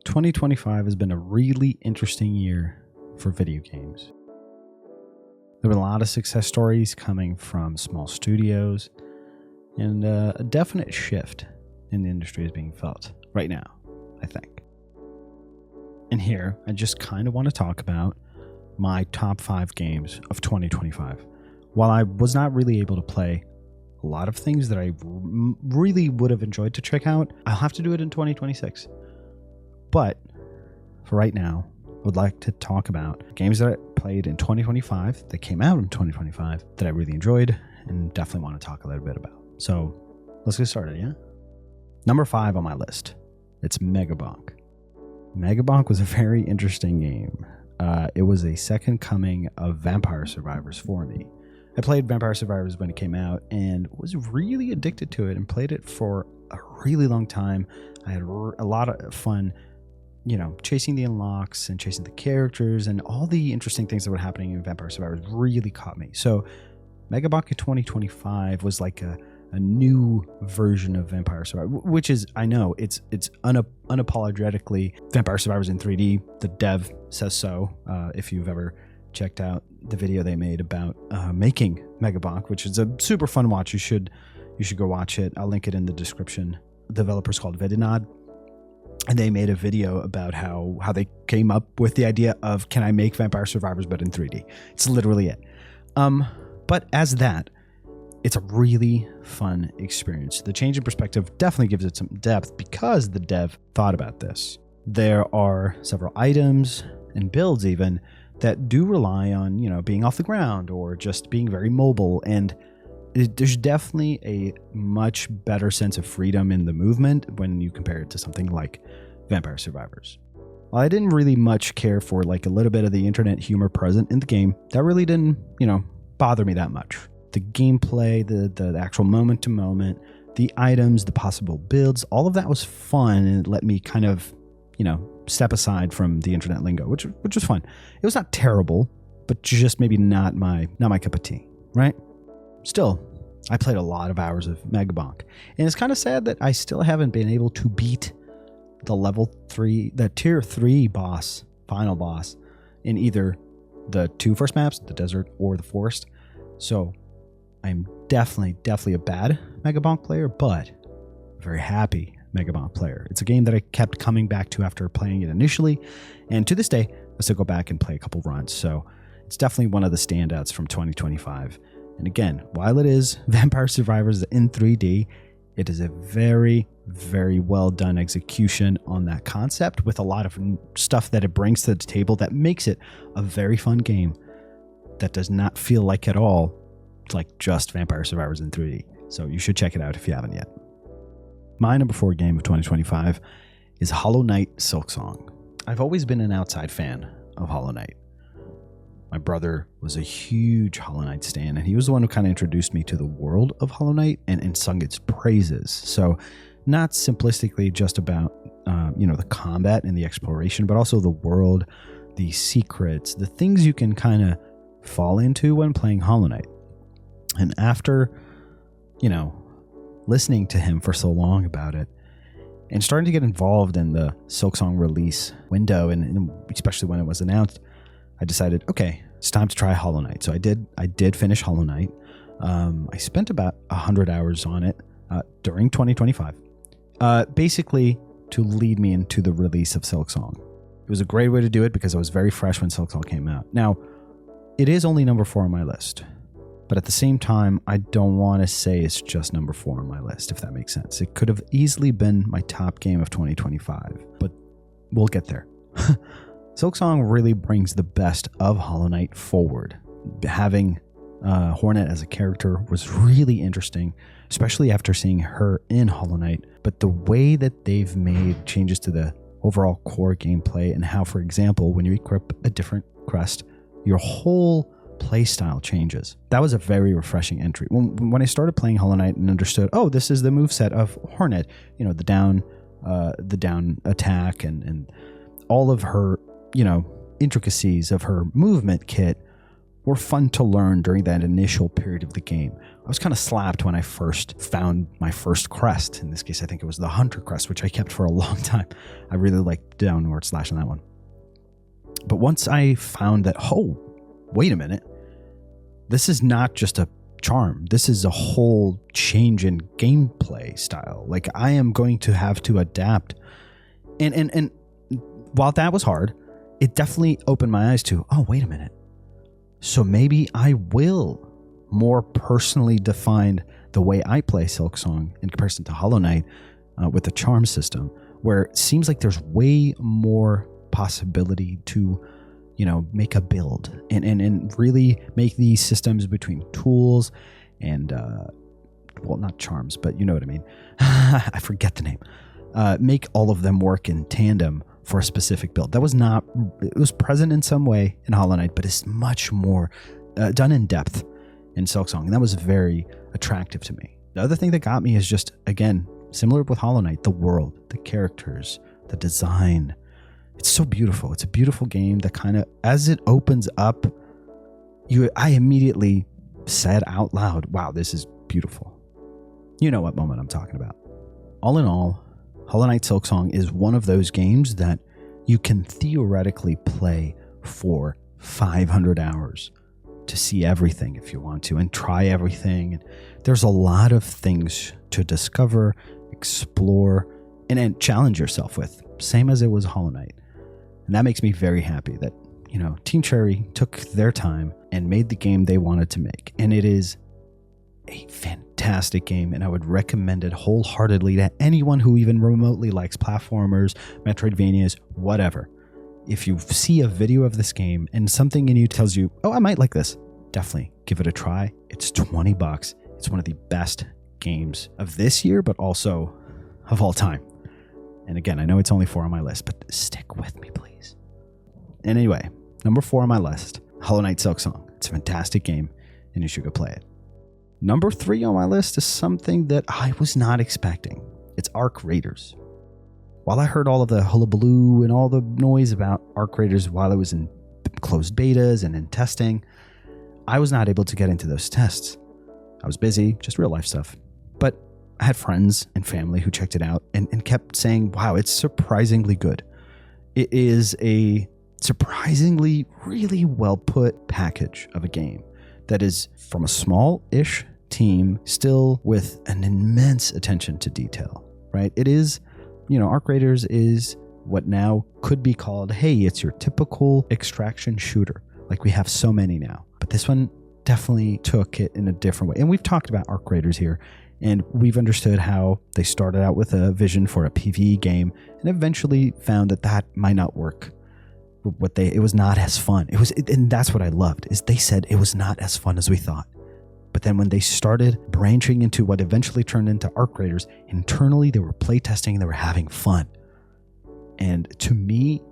2025 has been a really interesting year for video games. There were a lot of success stories coming from small studios, and a definite shift in the industry is being felt right now, I think. And here, I just kind of want to talk about my top 5 games of 2025. While I was not really able to play a lot of things that I really would have enjoyed to check out, I'll have to do it in 2026. But for right now, I would like to talk about games that I played in 2025, that came out in 2025, that I really enjoyed and definitely want to talk a little bit about. So let's get started, yeah? Number 5 on my list, it's Megabonk. Megabonk was a very interesting game. It was a second coming of Vampire Survivors for me. I played Vampire Survivors when it came out and was really addicted to it and played it for a really long time. I had a lot of fun, chasing the unlocks and chasing the characters, and all the interesting things that were happening in Vampire Survivors really caught me. So Megabonk in 2025 was like a new version of Vampire Survivors, which is, I know, it's unapologetically Vampire Survivors in 3D. The dev says so. If you've ever checked out the video they made about making Megabonk, which is a super fun watch, you should go watch it. I'll link it in the description. The developer's called Vidinod, and they made a video about how they came up with the idea of, can I make Vampire Survivors but in 3D? It's literally it. But as that, it's a really fun experience. The change in perspective definitely gives it some depth because the dev thought about this. There are several items and builds even that do rely on, being off the ground or just being very mobile. And there's definitely a much better sense of freedom in the movement when you compare it to something like Vampire Survivors. While I didn't really much care for like a little bit of the internet humor present in the game, that really didn't, bother me that much. The gameplay, the actual moment to moment, the items, the possible builds, all of that was fun, and it let me kind of, step aside from the internet lingo, which was fun. It was not terrible, but just maybe not my cup of tea, right? Still, I played a lot of hours of Megabonk, and it's kind of sad that I still haven't been able to beat the tier 3 boss, final boss, in either the 2 first maps, the desert or the forest. So I'm definitely a bad Megabonk player, but a very happy Megabonk player. It's a game that I kept coming back to after playing it initially, and to this day, I still go back and play a couple runs. So it's definitely one of the standouts from 2025. And again, while it is Vampire Survivors in 3D, it is a very, very well done execution on that concept, with a lot of stuff that it brings to the table that makes it a very fun game that does not feel like at all like just Vampire Survivors in 3D. So you should check it out if you haven't yet. My number 4 game of 2025 is Hollow Knight Silksong. I've always been an outside fan of Hollow Knight. My brother was a huge Hollow Knight stan, and he was the one who kind of introduced me to the world of Hollow Knight and sung its praises. So not simplistically just about, the combat and the exploration, but also the world, the secrets, the things you can kind of fall into when playing Hollow Knight. And after, listening to him for so long about it and starting to get involved in the Silksong release window, and especially when it was announced, I decided, okay, it's time to try Hollow Knight. So I did finish Hollow Knight. I spent about 100 hours on it during 2025, basically to lead me into the release of Silksong. It was a great way to do it because I was very fresh when Silksong came out. Now, it is only number 4 on my list, but at the same time, I don't want to say it's just number 4 on my list, if that makes sense. It could have easily been my top game of 2025, but we'll get there. Silksong really brings the best of Hollow Knight forward. Having Hornet as a character was really interesting, especially after seeing her in Hollow Knight. But the way that they've made changes to the overall core gameplay, and how, for example, when you equip a different crest, your whole playstyle changes. That was a very refreshing entry. When I started playing Hollow Knight and understood, oh, this is the moveset of Hornet, the down attack and all of her, intricacies of her movement kit were fun to learn during that initial period of the game. I was kind of slapped when I first found my first crest. In this case, I think it was the Hunter crest, which I kept for a long time. I really liked downward slash on that one. But once I found that, oh, wait a minute, this is not just a charm. This is a whole change in gameplay style. Like, I am going to have to adapt. And while that was hard, it definitely opened my eyes to, oh, wait a minute. So maybe I will more personally define the way I play Silksong in comparison to Hollow Knight with the charm system, where it seems like there's way more possibility to, make a build and really make these systems between tools and, well, not charms, but you know what I mean. I forget the name. Make all of them work in tandem for a specific build. It was present in some way in Hollow Knight, but it's much more done in depth in Silksong, and that was very attractive to me. The other thing that got me is just, again, similar with Hollow Knight, the world, the characters, the design. It's so beautiful. It's a beautiful game that kind of, as it opens up, I immediately said out loud, wow, this is beautiful. You know what moment I'm talking about. All in all, Hollow Knight Silksong is one of those games that you can theoretically play for 500 hours to see everything if you want to and try everything. And there's a lot of things to discover, explore, and challenge yourself with, same as it was Hollow Knight. And that makes me very happy that, Team Cherry took their time and made the game they wanted to make. And it is a fantastic game, and I would recommend it wholeheartedly to anyone who even remotely likes platformers, Metroidvanias, whatever. If you see a video of this game and something in you tells you, oh, I might like this, definitely give it a try. It's $20. It's one of the best games of this year, but also of all time. And again, I know it's only 4 on my list, but stick with me, please. And anyway, number 4 on my list, Hollow Knight Silksong. It's a fantastic game, and you should go play it. Number 3 on my list is something that I was not expecting. It's Arc Raiders. While I heard all of the hullabaloo and all the noise about Arc Raiders while it was in closed betas and in testing, I was not able to get into those tests. I was busy, just real life stuff. But I had friends and family who checked it out and kept saying, wow, it's surprisingly good. It is a surprisingly really well put package of a game that is from a small-ish team, still with an immense attention to detail, right? It is, Arc Raiders is what now could be called, hey, it's your typical extraction shooter. Like we have so many now. But this one definitely took it in a different way. And we've talked about Arc Raiders here, and we've understood how they started out with a vision for a PvE game and eventually found that might not work. It was not as fun. And that's what I loved, is they said it was not as fun as we thought. But then when they started branching into what eventually turned into Arc Raiders, internally they were playtesting and they were having fun. And to me,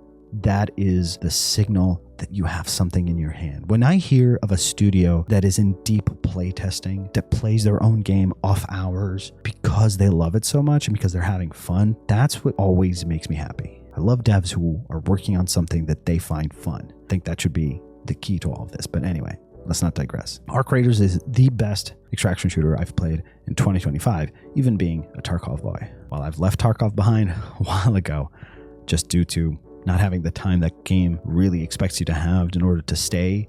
that is the signal that you have something in your hand. When I hear of a studio that is in deep playtesting, that plays their own game off hours because they love it so much and because they're having fun, that's what always makes me happy. I love devs who are working on something that they find fun. I think that should be the key to all of this. But anyway, let's not digress. Arc Raiders is the best extraction shooter I've played in 2025, even being a Tarkov boy. While I've left Tarkov behind a while ago, just due to not having the time that game really expects you to have in order to stay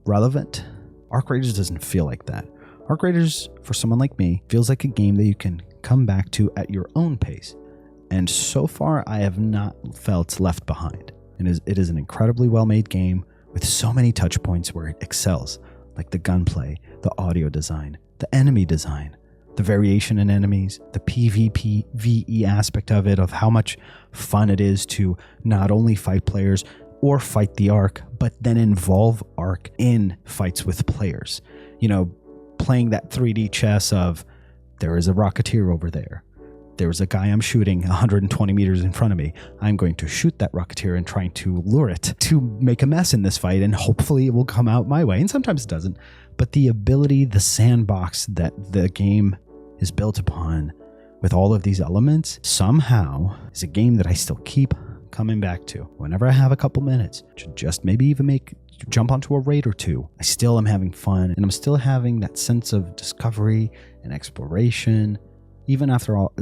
relevant, Arc Raiders doesn't feel like that. Arc Raiders, for someone like me, feels like a game that you can come back to at your own pace. And so far, I have not felt left behind. It is an incredibly well-made game with so many touch points where it excels, like the gunplay, the audio design, the enemy design, the variation in enemies, the PvP-VE aspect of it, of how much fun it is to not only fight players or fight the Arc, but then involve Arc in fights with players. Playing that 3D chess of, there is a Rocketeer over there. There's a guy I'm shooting 120 meters in front of me. I'm going to shoot that Rocketeer and trying to lure it to make a mess in this fight, and hopefully it will come out my way. And sometimes it doesn't. But the ability, the sandbox that the game is built upon with all of these elements, somehow is a game that I still keep coming back to. Whenever I have a couple minutes to just maybe even jump onto a raid or two, I still am having fun, and I'm still having that sense of discovery and exploration, even after all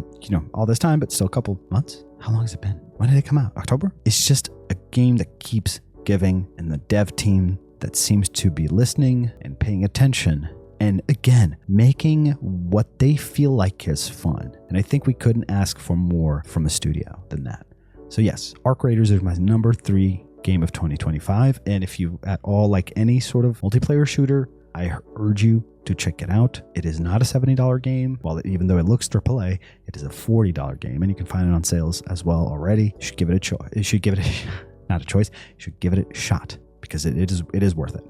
this time, but still a couple months. How long has it been? When did it come out? October? It's just a game that keeps giving, and the dev team that seems to be listening and paying attention, and again, making what they feel like is fun. And I think we couldn't ask for more from a studio than that. So yes, Arc Raiders is my number 3 game of 2025. And if you at all like any sort of multiplayer shooter, I urge you to check it out. It is not a $70 game. Even though it looks AAA, it is a $40 game, and you can find it on sales as well already. You should give it a choice. You should give it not a choice. You should give it a shot, because it is worth it.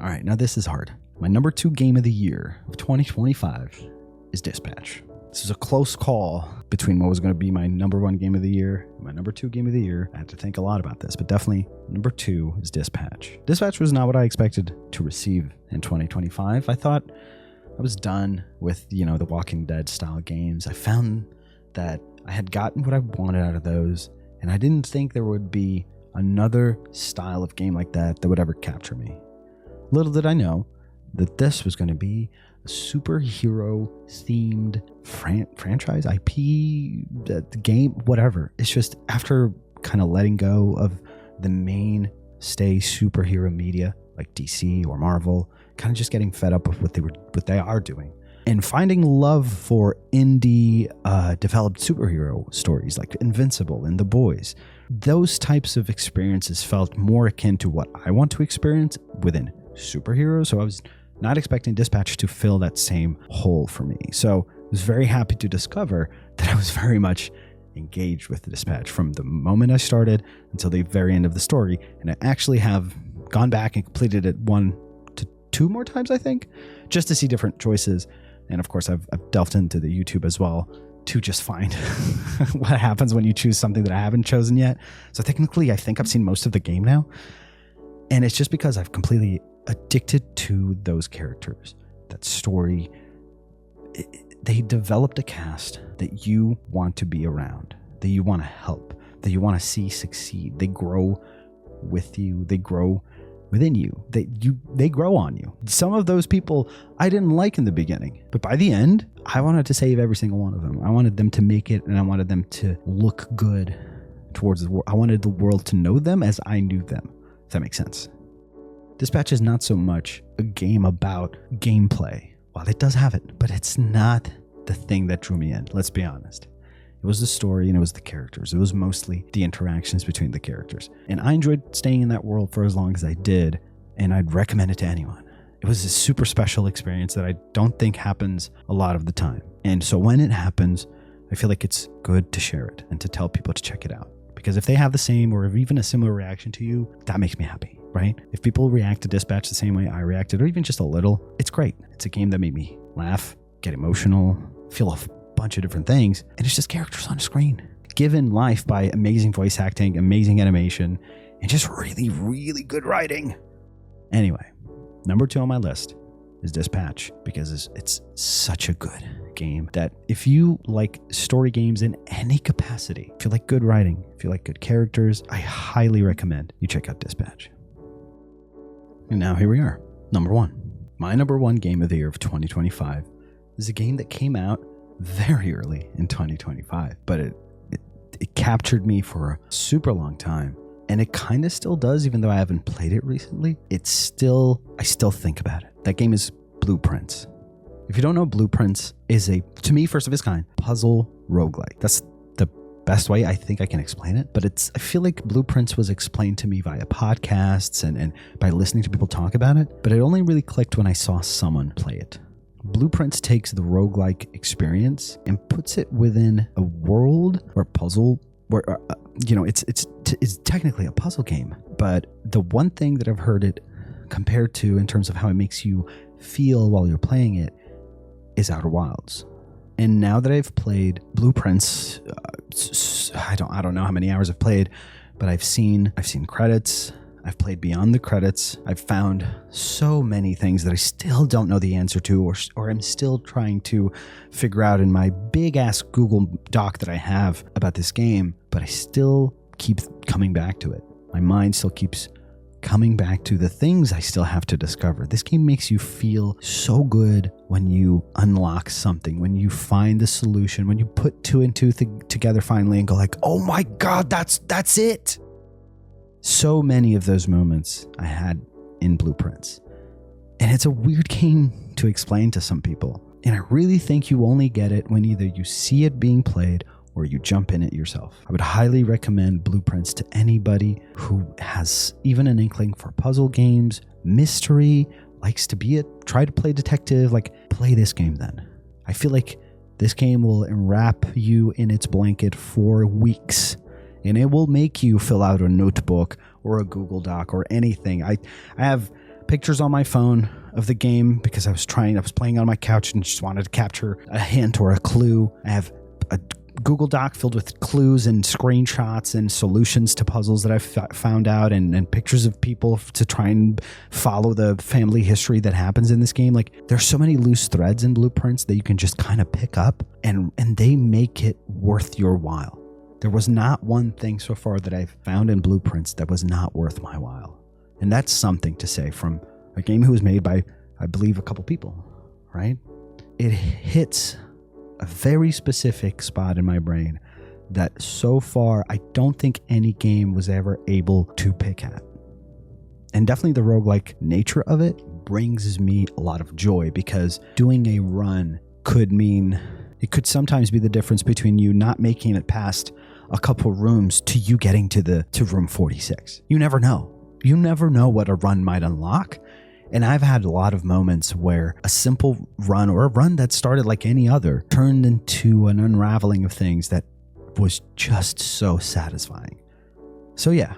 All right, now this is hard. My number 2 game of the year of 2025 is Dispatch. This is a close call between what was going to be my number 1 game of the year and my number 2 game of the year. I had to think a lot about this, but definitely number 2 is Dispatch. Dispatch was not what I expected to receive in 2025. I thought I was done with, the Walking Dead style games. I found that I had gotten what I wanted out of those, and I didn't think there would be another style of game like that would ever capture me. Little did I know that this was going to be a superhero themed franchise, IP, the game, whatever. It's just after kind of letting go of the mainstay superhero media like DC or Marvel, kind of just getting fed up with what they are doing, and finding love for indie developed superhero stories like Invincible and The Boys. Those types of experiences felt more akin to what I want to experience within superheroes. So I was not expecting Dispatch to fill that same hole for me. So I was very happy to discover that I was very much engaged with the Dispatch from the moment I started until the very end of the story. And I actually have gone back and completed it 1 to 2 more times, I think, just to see different choices. And of course, I've delved into the YouTube as well to just find what happens when you choose something that I haven't chosen yet. So technically, I think I've seen most of the game now. And it's just because I've completely addicted to those characters, that story. They developed a cast that you want to be around, that you want to help, that you want to see succeed. They grow with you. They grow within you. They grow on you. Some of those people I didn't like in the beginning, but by the end, I wanted to save every single one of them. I wanted them to make it, and I wanted them to look good towards the world. I wanted the world to know them as I knew them, if that makes sense. Dispatch is not so much a game about gameplay. Well, it does have it, but it's not the thing that drew me in. Let's be honest. It was the story, and it was the characters. It was mostly the interactions between the characters. And I enjoyed staying in that world for as long as I did, and I'd recommend it to anyone. It was a super special experience that I don't think happens a lot of the time. And so when it happens, I feel like it's good to share it and to tell people to check it out. Because if they have the same or even a similar reaction to you, that makes me happy, right? If people react to Dispatch the same way I reacted, or even just a little, it's great. It's a game that made me laugh, get emotional, feel a bunch of different things, and it's just characters on a screen, given life by amazing voice acting, amazing animation, and just really, really good writing. Anyway, number 2 on my list is Dispatch, because it's such a good game that if you like story games in any capacity, if you like good writing, if you like good characters, I highly recommend you check out Dispatch. And now here we are, number 1. My number 1 game of the year of 2025 is a game that came out very early in 2025, but it captured me for a super long time, and it kind of still does, even though I haven't played it recently. I still think about it. That game is Blueprints. If you don't know, Blueprints is a, to me, first of its kind, puzzle roguelike. That's the best way I think I can explain it. But I feel like Blueprints was explained to me via podcasts and by listening to people talk about it. But it only really clicked when I saw someone play it. Blueprints takes the roguelike experience and puts it within a world or puzzle where, it's technically a puzzle game. But the one thing that I've heard it compared to in terms of how it makes you feel while you're playing it is Outer Wilds. And now that I've played Blueprints, I don't know how many hours I've played, but I've seen credits, I've played beyond the credits. I've found so many things that I still don't know the answer to, or I'm still trying to figure out in my big-ass Google Doc that I have about this game, but I still keep coming back to it. My mind still keeps coming back to the things I still have to discover. This game makes you feel so good when you unlock something, when you find the solution, when you put two and two together finally and go like, oh my God, that's it. So many of those moments I had in Blueprints. And it's a weird game to explain to some people. And I really think you only get it when either you see it being played or you jump in it yourself. I would highly recommend Blueprints to anybody who has even an inkling for puzzle games, mystery, likes to try to play detective, like play this game then. I feel like this game will enwrap you in its blanket for weeks, and it will make you fill out a notebook or a Google Doc or anything. I have pictures on my phone of the game because I was playing on my couch and just wanted to capture a hint or a clue. I have a Google Doc filled with clues and screenshots and solutions to puzzles that I've found out, and pictures of people to try and follow the family history that happens in this game. Like, there's so many loose threads in Blueprints that you can just kind of pick up, and they make it worth your while. There was not one thing so far that I've found in Blueprints that was not worth my while. And that's something to say from a game that was made by, I believe, a couple people, right? It hits a very specific spot in my brain that so far I don't think any game was ever able to pick at. And definitely the roguelike nature of it brings me a lot of joy, because doing a run could sometimes be the difference between you not making it past a couple rooms to you getting to room 46. You never know. You never know what a run might unlock. And I've had a lot of moments where a simple run, or a run that started like any other, turned into an unraveling of things that was just so satisfying. So yeah,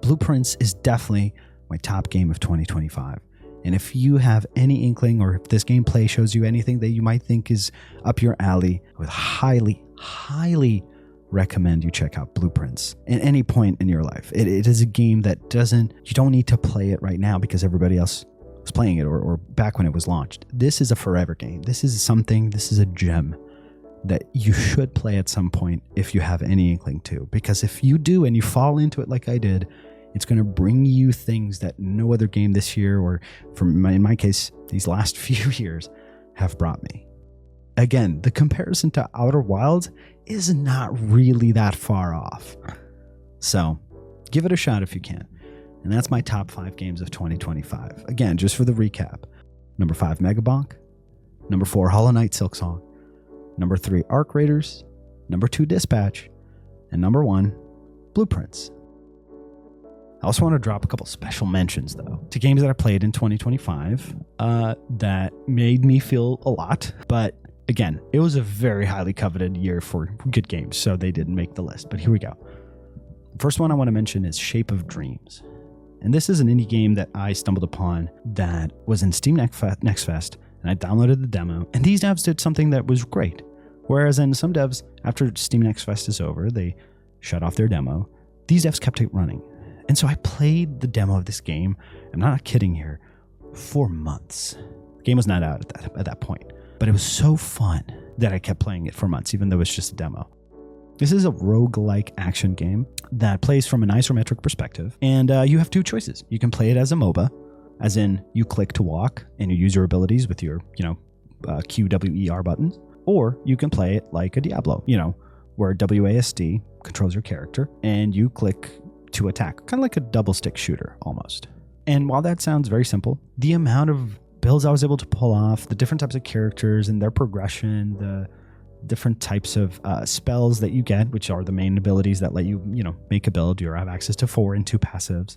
Blueprints is definitely my top game of 2025. And if you have any inkling, or if this gameplay shows you anything that you might think is up your alley, I would highly, highly recommend you check out Blueprints at any point in your life. It is a game that you don't need to play it right now because everybody else was playing it, or back when it was launched. This is a forever game. This is a gem that you should play at some point if you have any inkling to. Because if you do and you fall into it like I did, it's going to bring you things that no other game this year, or in my case, these last few years, have brought me. Again, the comparison to Outer Wilds is not really that far off. So give it a shot if you can. And that's my top 5 games of 2025. Again, just for the recap. Number 5, Megabonk. Number 4, Hollow Knight Silksong. Number 3, Arc Raiders. Number 2, Dispatch. And number 1, Blueprints. I also want to drop a couple special mentions, though, to games that I played in 2025 that made me feel a lot. But again, it was a very highly coveted year for good games, so they didn't make the list. But here we go. First one I want to mention is Shape of Dreams. And this is an indie game that I stumbled upon that was in Steam Next Fest, and I downloaded the demo. And these devs did something that was great. Whereas in some devs, after Steam Next Fest is over, they shut off their demo. These devs kept it running. And so I played the demo of this game, I'm not kidding here, for months. The game was not out at that point, but it was so fun that I kept playing it for months, even though it's just a demo. This is a roguelike action game that plays from an isometric perspective, and you have 2 choices. You can play it as a MOBA, as in you click to walk and you use your abilities with your, Q, W, E, R buttons, or you can play it like a Diablo, where WASD controls your character and you click to attack, kind of like a double stick shooter almost. And while that sounds very simple, the amount of builds I was able to pull off, the different types of characters and their progression, the different types of spells that you get, which are the main abilities that let you, make a build. You have access to 4 and 2 passives.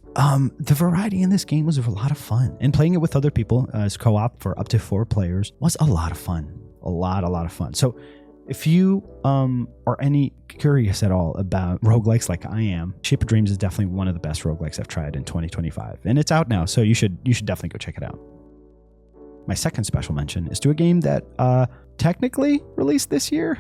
The variety in this game was a lot of fun. And playing it with other people as co-op for up to 4 players was a lot of fun. A lot of fun. So if you are any curious at all about roguelikes like I am, Shape of Dreams is definitely one of the best roguelikes I've tried in 2025. And it's out now, so you should definitely go check it out. My second special mention is to a game that technically released this year,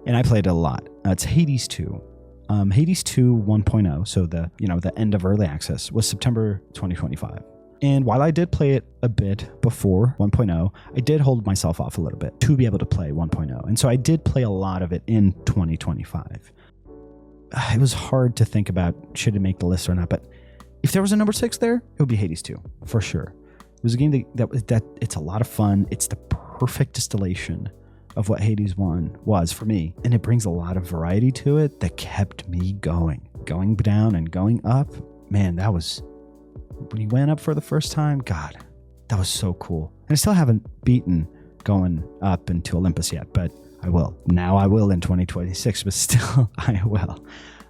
and I played it a lot. It's Hades 2. Hades 2 1.0, so the end of early access, was September 2025. And while I did play it a bit before 1.0, I did hold myself off a little bit to be able to play 1.0. And so I did play a lot of it in 2025. It was hard to think about should it make the list or not, but if there was a number 6 there, it would be Hades 2 for sure. It was a game that it's a lot of fun. It's the perfect distillation of what Hades 1 was for me, and it brings a lot of variety to it that kept me going down and going up. Man, that was when you went up for the first time. God, that was so cool. And I still haven't beaten going up into Olympus yet, but I will. Now I will in 2026, but still I will.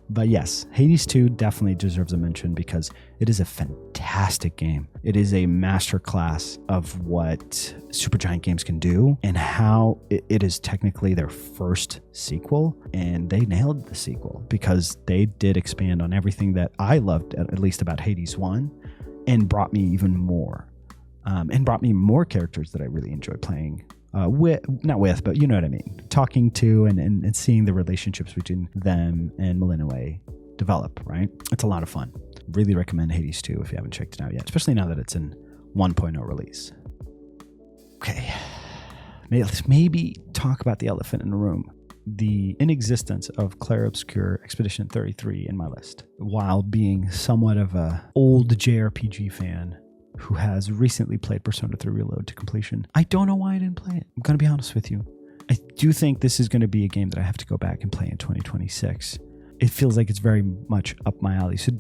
But yes, Hades 2 definitely deserves a mention because it is a fantastic game. It is a masterclass of what Supergiant Games can do and how it is technically their first sequel. And they nailed the sequel because they did expand on everything that I loved, at least about Hades 1, and brought me even more. And brought me more characters that I really enjoy playing. But you know what I mean, talking to and seeing the relationships between them and Malinois develop, right? It's a lot of fun. Really recommend Hades 2 if you haven't checked it out yet, especially now that it's in 1.0 release. Okay, let's maybe talk about the elephant in the room, the inexistence of Clair Obscur Expedition 33 in my list. While being somewhat of a old JRPG fan who has recently played Persona 3 Reload to completion, I don't know why I didn't play it. I'm going to be honest with you. I do think this is going to be a game that I have to go back and play in 2026. It feels like it's very much up my alley. So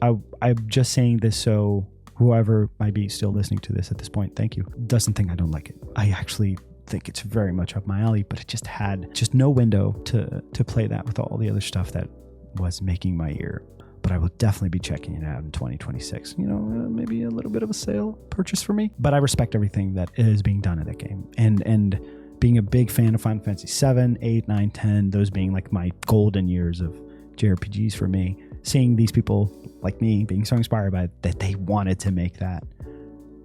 I'm just saying this so whoever might be still listening to this at this point, thank you, doesn't think I don't like it. I actually think it's very much up my alley, but it just had no window to play that with all the other stuff that was making my ear. But I will definitely be checking it out in 2026. Maybe a little bit of a sale purchase for me. But I respect everything that is being done in that game. And being a big fan of Final Fantasy 7, 8, 9, 10, those being like my golden years of JRPGs for me, seeing these people like me being so inspired by it, that they wanted to make that,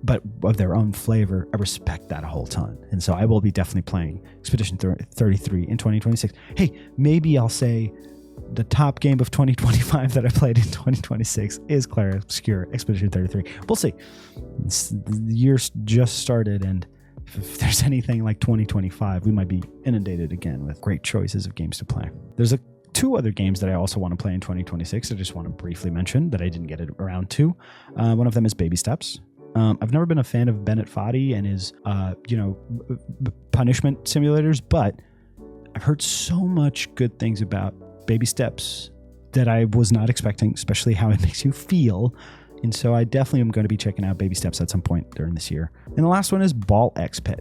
but of their own flavor, I respect that a whole ton. And so I will be definitely playing Expedition 33 in 2026. Hey, maybe I'll say the top game of 2025 that I played in 2026 is Clair Obscur Expedition 33. We'll see. The year's just started, and if there's anything like 2025, we might be inundated again with great choices of games to play. There's two other games that I also want to play in 2026. I just want to briefly mention that I didn't get it around to. One of them is Baby Steps. I've never been a fan of Bennett Foddy and his, punishment simulators, but I've heard so much good things about Baby Steps that I was not expecting, especially how it makes you feel. And so I definitely am going to be checking out Baby Steps at some point during this year. And the last one is Ball X Pit.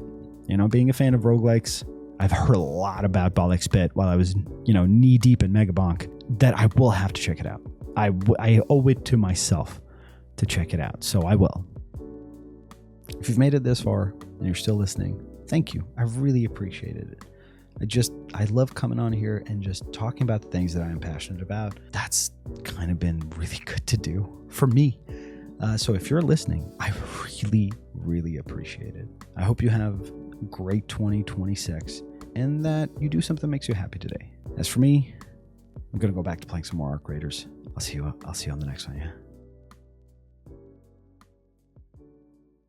Being a fan of roguelikes, I've heard a lot about Ball X Pit while I was, knee deep in Megabonk, that I will have to check it out. I owe it to myself to check it out. So I will. If you've made it this far and you're still listening, thank you. I really appreciated it. I love coming on here and just talking about the things that I am passionate about. That's kind of been really good to do for me. So if you're listening, I really, really appreciate it. I hope you have a great 2026 and that you do something that makes you happy today. As for me, I'm going to go back to playing some more Arc Raiders. I'll see you on the next one, yeah.